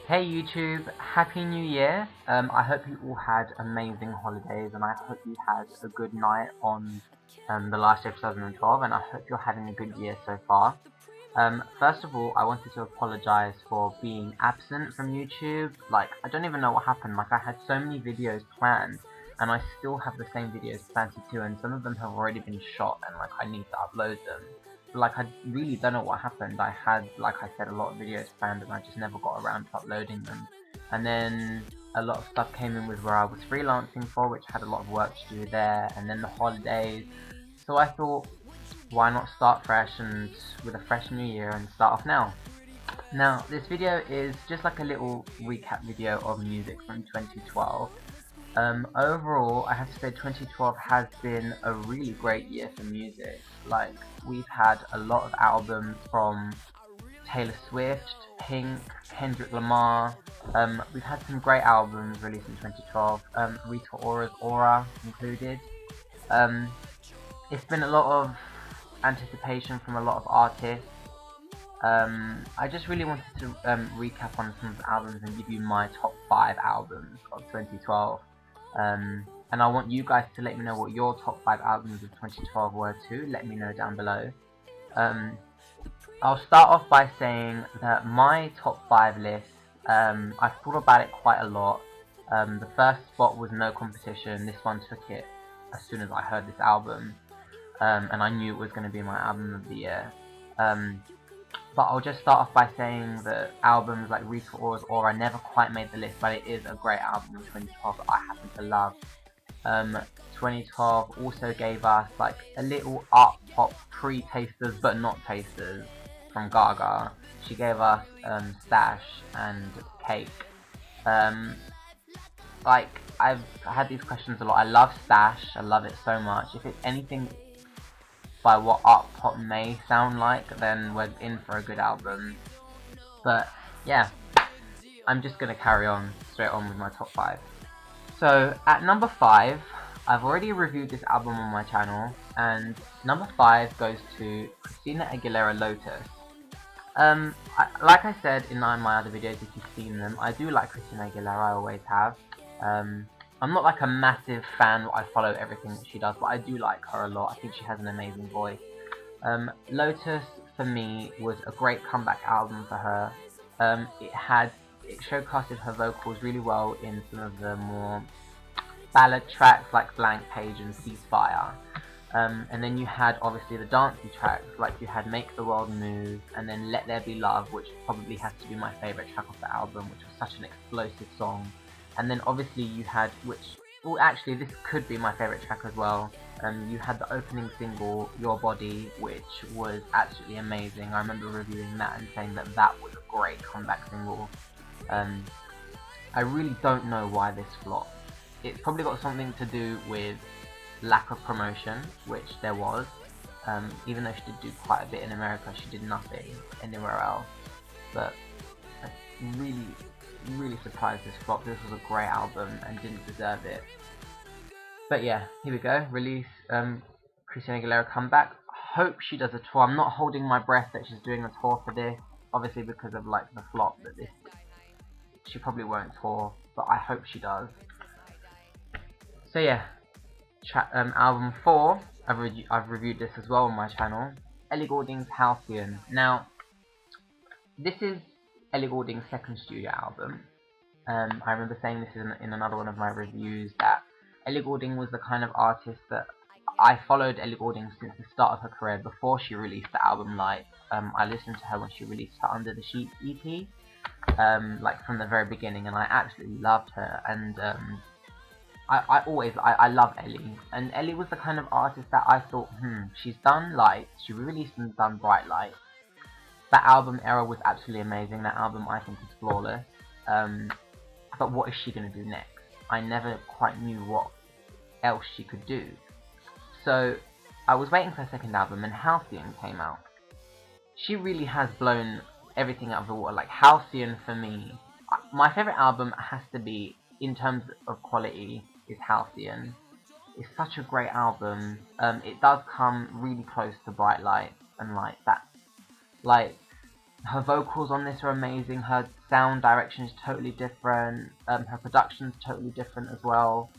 Hey YouTube, Happy New Year. I hope you all had amazing holidays and I hope you had a good night on the last day of 2012 and I hope you're having a good year so far. First of all, I wanted to apologize for being absent from YouTube. Like, I don't even know what happened. Like, I had so many videos planned and I still have the same videos planned to do, and some of them have already been shot and like I need to upload them. Like, I really don't know what happened. I had, like I said, a lot of videos planned and I just never got around to uploading them. And then a lot of stuff came in with where I was freelancing for, which had a lot of work to do there, and then the holidays. So I thought, why not start fresh and with a fresh new year and start off now. Now, this video is just like a little recap video of music from 2012. Overall, I have to say 2012 has been a really great year for music. Like, we've had a lot of albums from Taylor Swift, Pink, Kendrick Lamar. We've had some great albums released in 2012, Rita Ora's Aura included. Um, it's been a lot of anticipation from a lot of artists. I just really wanted to recap on some of the albums and give you my top 5 albums of 2012. And I want you guys to let me know what your top 5 albums of 2012 were too. Let me know down below. I'll start off by saying that my top 5 list, I thought about it quite a lot. The first spot was No Competition. This one took it as soon as I heard this album. And I knew it was going to be my album of the year. But I'll just start off by saying that albums like Rita Ora's Aura never quite made the list, but it is a great album in 2012 that I happen to love. 2012 also gave us like a little art pop pre-tasters but not tasters from Gaga. She gave us Stash and Cake. Like, I've had these questions a lot. I love Stash, I love it so much. If it's anything by what art pop may sound like, then we're in for a good album. But yeah, I'm just gonna carry on straight on with my top 5. So at number 5, I've already reviewed this album on my channel, and number 5 goes to Christina Aguilera, Lotus. Like I said in my other videos, if you've seen them, I do like Christina Aguilera, I always have. I'm not like a massive fan, I follow everything that she does, but I do like her a lot. I think she has an amazing voice. Lotus, for me, was a great comeback album for her. It showcased her vocals really well in some of the more ballad tracks like Blank Page and Ceasefire. And then you had obviously the dancey tracks, like you had Make the World Move, and then Let There Be Love, which probably has to be my favourite track of the album, which was such an explosive song. And then obviously you had, well actually this could be my favourite track as well, you had the opening single, Your Body, which was absolutely amazing. I remember reviewing that and saying that that was a great comeback single. I really don't know why this flopped. It's probably got something to do with lack of promotion, which there was. Even though she did do quite a bit in America, she did nothing anywhere else. But I'm really surprised this flopped. This was a great album and didn't deserve it. But yeah, here we go. Release Christina Aguilera comeback. Hope she does a tour. I'm not holding my breath that she's doing a tour for this, obviously because of like the flop that this. She probably won't tour, but I hope she does. So yeah, album 4. I've reviewed this as well on my channel. Ellie Goulding's Halcyon. Now, this is Ellie Goulding's second studio album. I remember saying this in another one of my reviews, that Ellie Goulding was the kind of artist that I followed Ellie Goulding since the start of her career, before she released the album Light. I listened to her when she released her Under the Sheets EP, like from the very beginning, and I absolutely loved her. And I love Ellie, and Ellie was the kind of artist that I thought, she's done Light, she released and done Bright Light. That album Era was absolutely amazing. That album I think is flawless. But what is she going to do next? I never quite knew what else she could do. So I was waiting for her second album, and Halcyon came out. She really has blown everything out of the water. Like, Halcyon for me, my favourite album has to be, in terms of quality, is Halcyon. It's such a great album. It does come really close to Bright Light, and like that, like Her vocals on this are amazing. Her sound direction is totally different. Her production's totally different as well.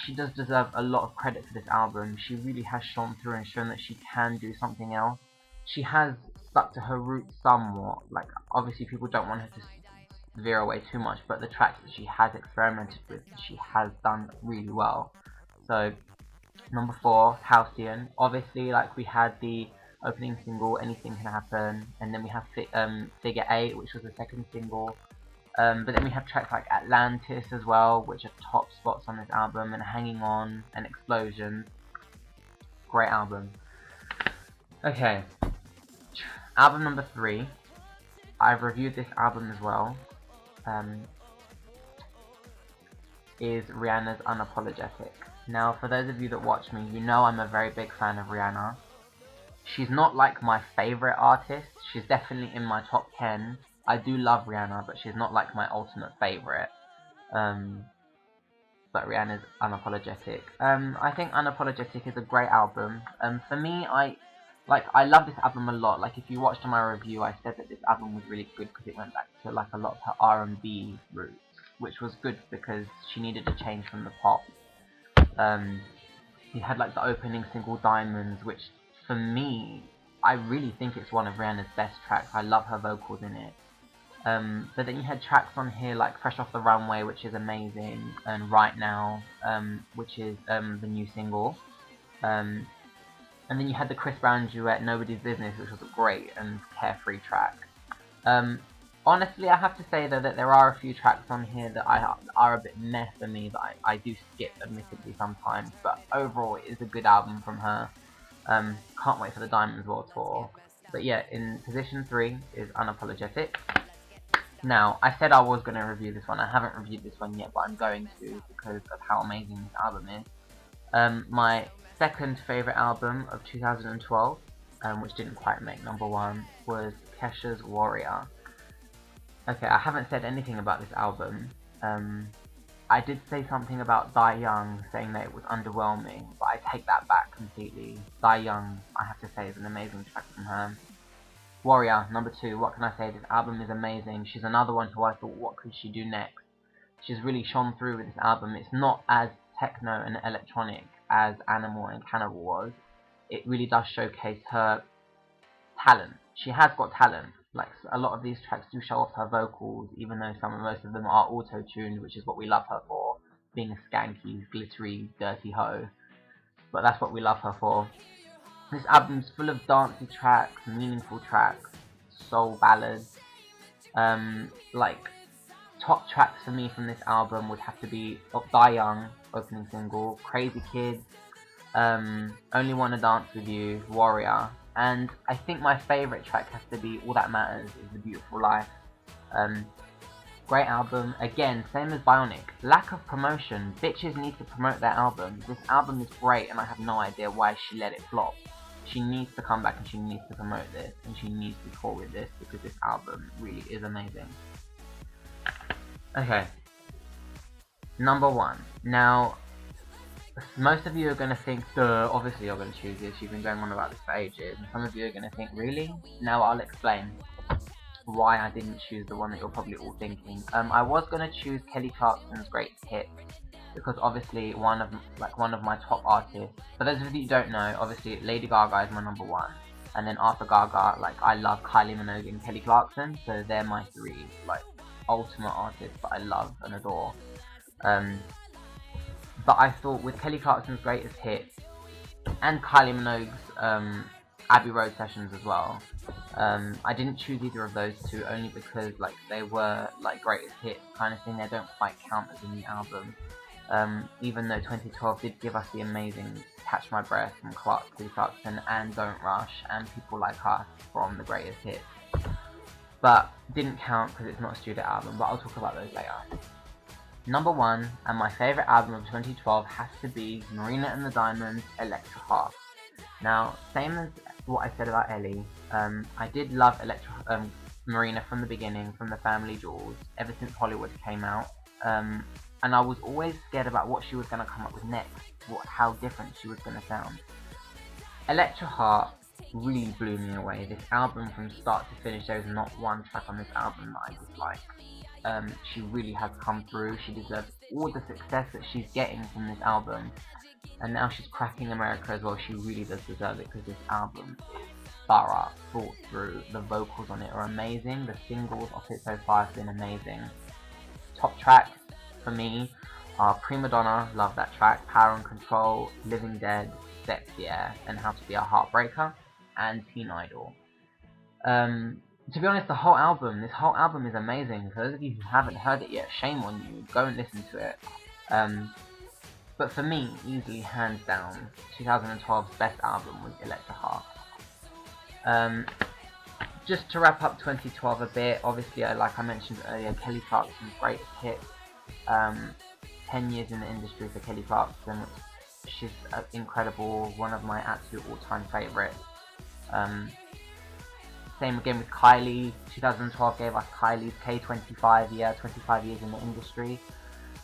She does deserve a lot of credit for this album. She really has shone through and shown that she can do something else. She has stuck to her roots somewhat. Like, obviously people don't want her to veer away too much, but the tracks that she has experimented with, she has done really well. So, number 4, Halcyon. Obviously, like, we had the opening single, Anything Can Happen, and then we have Figure 8, which was the second single. But then we have tracks like Atlantis as well, which are top spots on this album, and Hanging On, and Explosion. Great album. Okay, album number 3. I've reviewed this album as well. Is Rihanna's Unapologetic. Now, for those of you that watch me, you know I'm a very big fan of Rihanna. She's not like my favorite artist. She's definitely in my top 10. I do love Rihanna, but she's not like my ultimate favorite. But Rihanna's Unapologetic. I think Unapologetic is a great album. For me, I love this album a lot. Like, if you watched my review, I said that this album was really good because it went back to like a lot of her R&B roots, which was good because she needed a change from the pop. You had like the opening single Diamonds, which for me, I really think it's one of Rihanna's best tracks. I love her vocals in it. But then you had tracks on here like Fresh Off the Runway, which is amazing, and Right Now, which is the new single. And then you had the Chris Brown duet Nobody's Business, which was a great and carefree track. Honestly, I have to say though that there are a few tracks on here that are a bit meh for me that I do skip admittedly sometimes, but overall it is a good album from her. Can't wait for the Diamonds World Tour. But yeah, in position 3 is Unapologetic. Now, I said I was going to review this one. I haven't reviewed this one yet, but I'm going to because of how amazing this album is. My second favourite album of 2012, which didn't quite make number 1, was Kesha's Warrior. Okay, I haven't said anything about this album. I did say something about Die Young, saying that it was underwhelming, but I take that back completely. Die Young, I have to say, is an amazing track from her. Warrior, number 2, what can I say? This album is amazing. She's another one who I thought, what could she do next? She's really shone through with this album. It's not as techno and electronic as Animal and Cannibal was. It really does showcase her talent. She has got talent. Like, a lot of these tracks do show off her vocals, even though most of them are auto-tuned, which is what we love her for, being a skanky, glittery, dirty hoe. But that's what we love her for. This album's full of dancey tracks, meaningful tracks, soul ballads. Like, top tracks for me from this album would have to be Die Young, opening single, Crazy Kids, Only Wanna Dance With You, Warrior, and I think my favourite track has to be All That Matters Is The Beautiful Life. Great album. Again, same as Bionic. Lack of promotion. Bitches need to promote their albums. This album is great and I have no idea why she let it flop. She needs to come back and she needs to promote this and she needs to tour with this because this album really is amazing. Okay. Number 1. Now, most of you are going to think, duh, obviously you're going to choose this. You've been going on about this for ages. And some of you are going to think, really? Now I'll explain why I didn't choose the one that you're probably all thinking. I was going to choose Kelly Clarkson's Greatest Hits because obviously one of my top artists. For those of you who don't know, obviously Lady Gaga is my number 1. And then after Gaga, like, I love Kylie Minogue and Kelly Clarkson. So they're my 3, like, ultimate artists that I love and adore. But I thought with Kelly Clarkson's Greatest Hits and Kylie Minogue's Abbey Road Sessions as well, I didn't choose either of those two only because like they were like greatest hits kind of thing. They don't quite count as a new album. Even though 2012 did give us the amazing Catch My Breath from Kelly Clarkson and Don't Rush and People Like Us from the Greatest Hits. But didn't count because it's not a studio album, but I'll talk about those later. Number 1, and my favourite album of 2012 has to be Marina and the Diamonds, Electra Heart. Now, same as what I said about Ellie, I did love Marina from the beginning, from the Family Jewels, ever since Hollywood came out. And I was always scared about what she was going to come up with next, how different she was going to sound. Electra Heart really blew me away. This album from start to finish, there is not one track on this album that I dislike. She really has come through. She deserves all the success that she's getting from this album, and now she's cracking America as well. She really does deserve it because this album is thorough, thought through. The vocals on it are amazing. The singles off it so far have been amazing. Top tracks for me are Prima Donna, love that track, Power and Control, Living Dead, Sexy Air, and How to Be a Heartbreaker, and Teen Idol. To be honest, this whole album is amazing. For those of you who haven't heard it yet, shame on you, go and listen to it. But for me, easily hands down, 2012's best album was Electra Heart. Just to wrap up 2012 a bit, obviously, like I mentioned earlier, Kelly Clarkson's greatest hit. 10 years in the industry for Kelly Clarkson. She's incredible, one of my absolute all-time favourites. Same again with Kylie. 2012 gave us Kylie's K25 year, 25 years in the industry.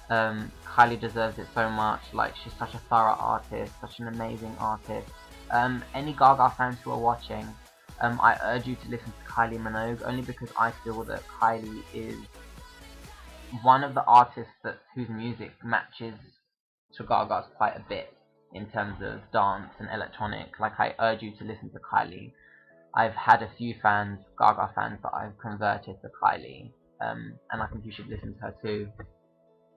Kylie deserves it so much. Like, she's such a thorough artist, such an amazing artist. Any Gaga fans who are watching, I urge you to listen to Kylie Minogue, only because I feel that Kylie is one of the artists whose music matches to Gaga's quite a bit in terms of dance and electronic. Like, I urge you to listen to Kylie. I've had a few fans, Gaga fans, that I've converted to Kylie, and I think you should listen to her too.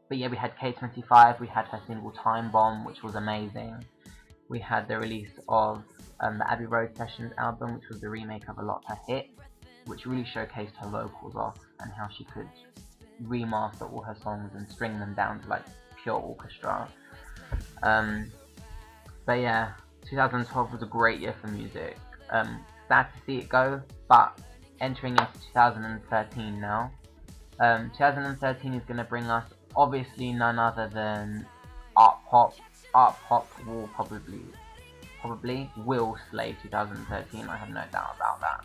But yeah, we had K25, we had her single Time Bomb, which was amazing. We had the release of the Abbey Road Sessions album, which was the remake of a lot of her hits, which really showcased her vocals off and how she could remaster all her songs and string them down to like pure orchestra. But yeah, 2012 was a great year for music. Sad to see it go, but entering into 2013 now. 2013 is going to bring us obviously none other than ARTPOP. ARTPOP will probably will slay 2013. I have no doubt about that.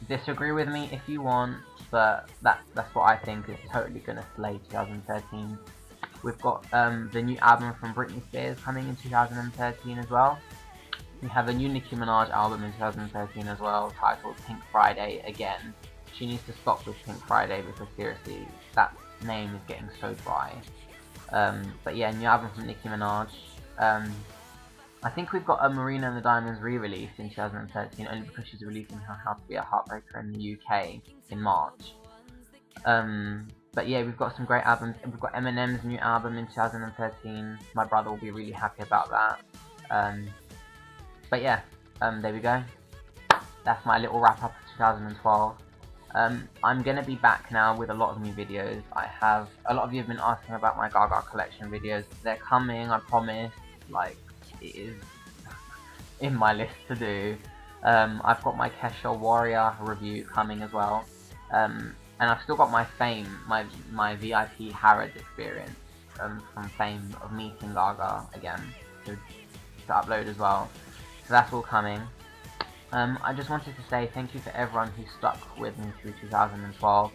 Disagree with me if you want, but that's what I think is totally going to slay 2013. We've got the new album from Britney Spears coming in 2013 as well. We have a new Nicki Minaj album in 2013 as well, titled Pink Friday again. She needs to stop with Pink Friday because seriously, that name is getting so dry. But yeah, new album from Nicki Minaj. I think we've got a Marina and the Diamonds re-release in 2013, only because she's releasing her How to Be a Heartbreaker in the UK in March. But yeah, we've got some great albums. We've got Eminem's new album in 2013. My brother will be really happy about that. But yeah, there we go. That's my little wrap up of 2012. I'm gonna be back now with a lot of new videos. A lot of you have been asking about my Gaga collection videos. They're coming, I promise. Like, it is in my list to do. I've got my Kesha Warrior review coming as well. And I've still got my Fame, my VIP Harrods experience from Fame of meeting Gaga again to upload as well. So that's all coming. I just wanted to say thank you for everyone who stuck with me through 2012.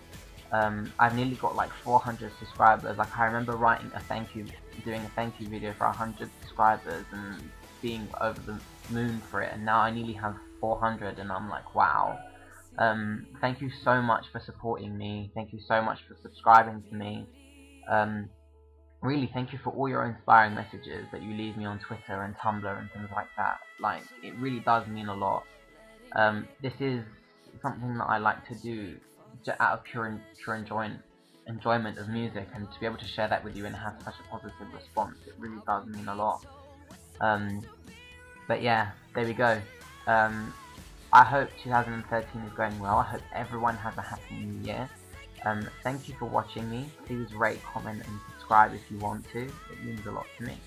I've nearly got like 400 subscribers. Like, I remember doing a thank you video for 100 subscribers and being over the moon for it, and now I nearly have 400 and I'm like, wow. Thank you so much for supporting me. Thank you so much for subscribing to me. Really, thank you for all your inspiring messages that you leave me on Twitter and Tumblr and things like that. Like, it really does mean a lot. This is something that I like to do out of pure enjoyment of music, and to be able to share that with you and have such a positive response, it really does mean a lot. But yeah, there we go. I hope 2013 is going well. I hope everyone has a happy new year. Thank you for watching me. Please rate, comment and subscribe if you want to. It means a lot to me.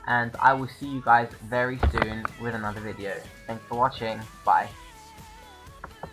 And I will see you guys very soon with another video. Thanks for watching. Bye.